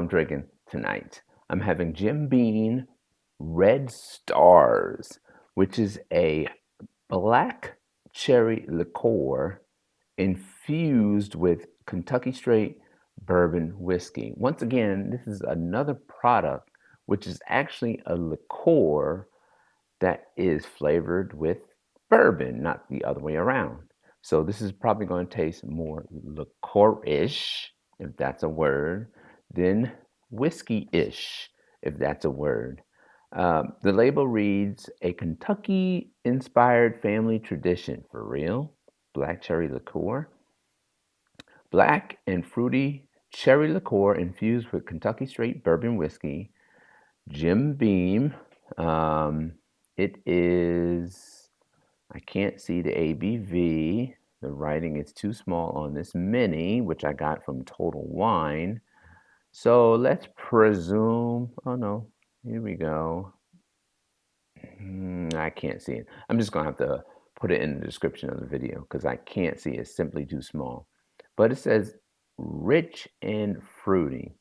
I'm drinking tonight. I'm having Jim Beam Red Stars, which is a black cherry liqueur infused with Kentucky Straight bourbon whiskey. Once again, this is another product which is actually a liqueur that is flavored with bourbon, not the other way around. So this is probably going to taste more liqueur-ish, if that's a word, than whiskey-ish, if that's a word. The label reads, a Kentucky-inspired family tradition, for real, black cherry liqueur. Black and fruity cherry liqueur infused with Kentucky Straight bourbon whiskey. Jim Beam. Um, it is, I can't see the ABV. The writing is too small on this mini, which I got from Total Wine. So let's presume, oh no, here we go. I can't see it. I'm just going to have to put it in the description of the video because I can't see it. It's simply too small. But it says rich and fruity.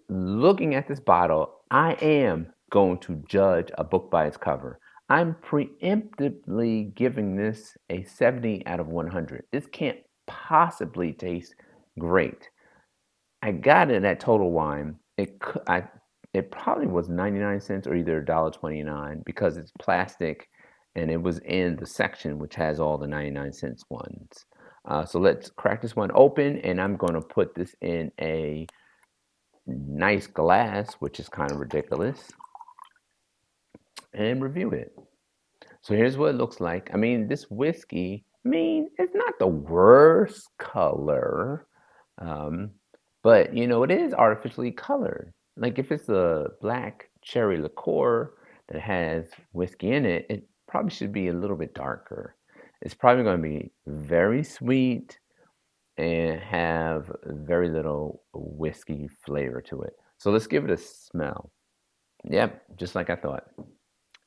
Looking at this bottle, I am going to judge a book by its cover. I'm preemptively giving this a 70 out of 100. This can't possibly taste great. I got it at Total Wine. It probably was 99 cents or either $1.29 because it's plastic and it was in the section which has all the 99 cents ones. So let's crack this one open and I'm going to put this in a nice glass, which is kind of ridiculous, and review it. So here's what it looks like. I mean, this whiskey, it's not the worst color, um, but it is artificially colored. Like if it's a black cherry liqueur that has whiskey in it, it probably should be a little bit darker. It's probably going to be very sweet and have very little whiskey flavor to it. So let's give it a smell. Yep, just like I thought.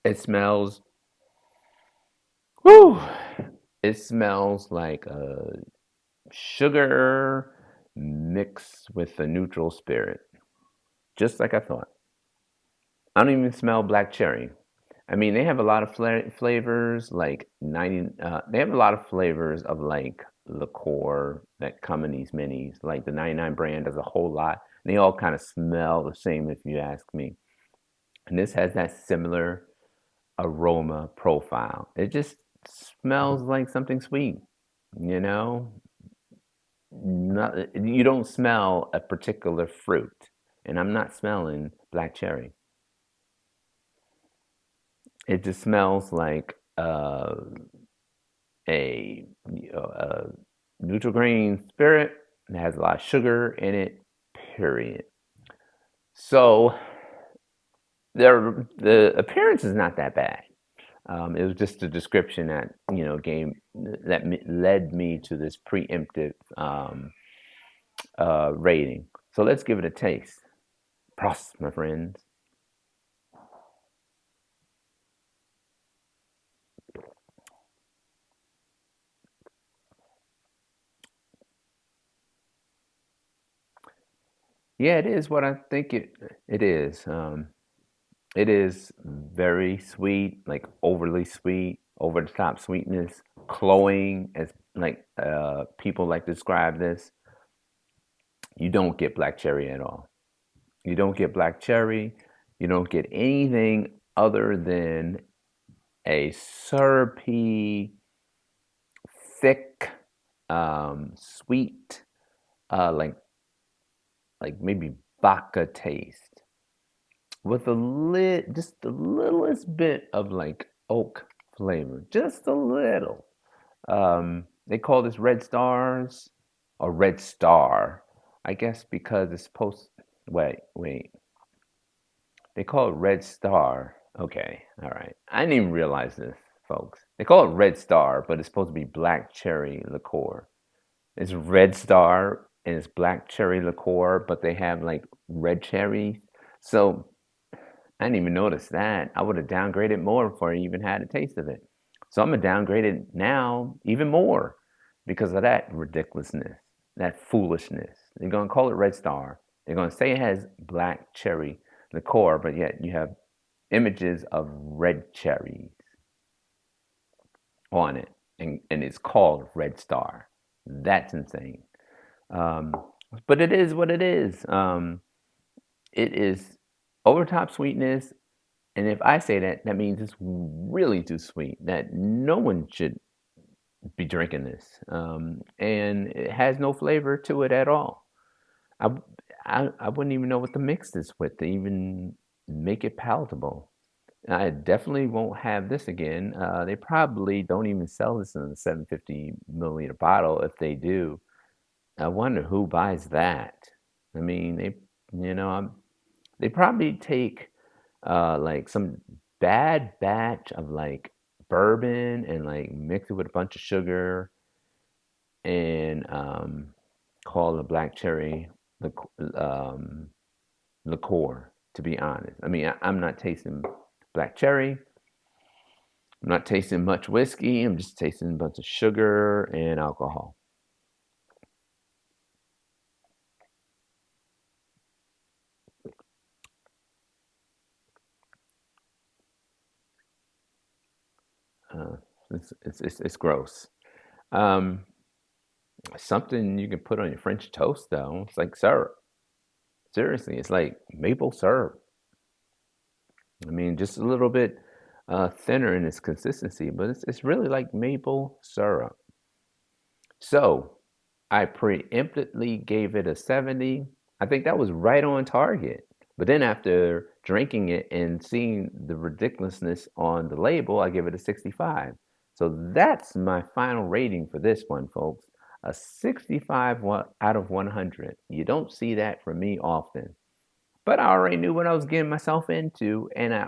It smells, whoo, it smells like sugar mixed with a neutral spirit. Just like I thought. I don't even smell black cherry. I mean, they have a lot of flavors, like they have a lot of flavors of like liqueur that come in these minis. Like the 99 brand does a whole lot. And they all kind of smell the same, if you ask me. And this has that similar aroma profile. It just smells like something sweet, you know? Not, you don't smell a particular fruit. And I'm not smelling black cherry. It just smells like a neutral grain spirit. It has a lot of sugar in it, period. So the appearance is not that bad. It was just a description that led me to this preemptive rating. So let's give it a taste. Prost, my friends. Yeah, it is what I think it is. It is very sweet, like overly sweet, over the top sweetness, cloying, as like people like to describe this. You don't get black cherry at all. You don't get black cherry. You don't get anything other than a syrupy, thick, sweet, like maybe vodka taste with just the littlest bit of like oak flavor, just a little. They call this red stars or red star, I guess because it's supposed. Wait. They call it red star. Okay, all right. I didn't even realize this, folks. They call it red star, but it's supposed to be black cherry liqueur. It's red star and it's black cherry liqueur, but they have like red cherry. So I didn't even notice that. I would have downgraded more before I even had a taste of it. So I'm gonna downgrade it now even more because of that ridiculousness, that foolishness. They're gonna call it Red Star. They're going to say it has black cherry liqueur, but yet you have images of red cherries on it, and it's called Red Star. That's insane. Um, but it is what it is. It is overtop sweetness, and if I say that, that means it's really too sweet. That no one should be drinking this, and it has no flavor to it at all. I, I wouldn't even know what to mix this with to even make it palatable. I definitely won't have this again. They probably don't even sell this in a 750 milliliter bottle. If they do, I wonder who buys that. I mean, you know, they probably take like some bad batch of like bourbon and like mix it with a bunch of sugar and call it a black cherry um, liqueur. To be honest, I mean, I'm not tasting black cherry. I'm not tasting much whiskey. I'm just tasting a bunch of sugar and alcohol. Uh, it's gross. Um, Something you can put on your French toast though. It's like syrup. Seriously, it's like maple syrup. I mean, just a little bit thinner in its consistency, but it's really like maple syrup. So I preemptively gave it a 70. I think that was right on target. But then after drinking it and seeing the ridiculousness on the label, I give it a 65. So that's my final rating for this one, folks. A 65 out of 100. You don't see that from me often. But I already knew what I was getting myself into, and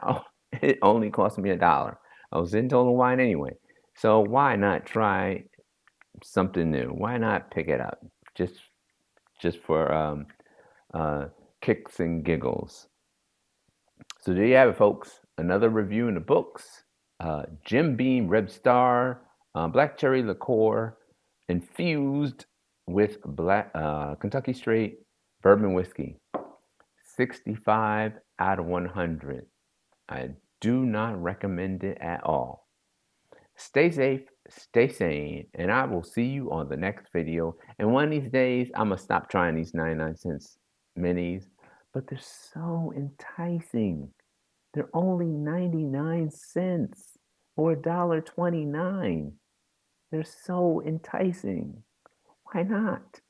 it only cost me $1. I was in Total Wine anyway. So why not try something new? Why not pick it up just just for uh, kicks and giggles? So there you have it, folks. Another review in the books. Jim Beam Red Star Black Cherry Liqueur infused with black Kentucky Straight Bourbon Whiskey. 65 out of 100. I do not recommend it at all. Stay safe, stay sane, and I will see you on the next video. And one of these days, I'm going to stop trying these 99 cents minis, but they're so enticing. They're only 99 cents or $1.29. They're so enticing. Why not?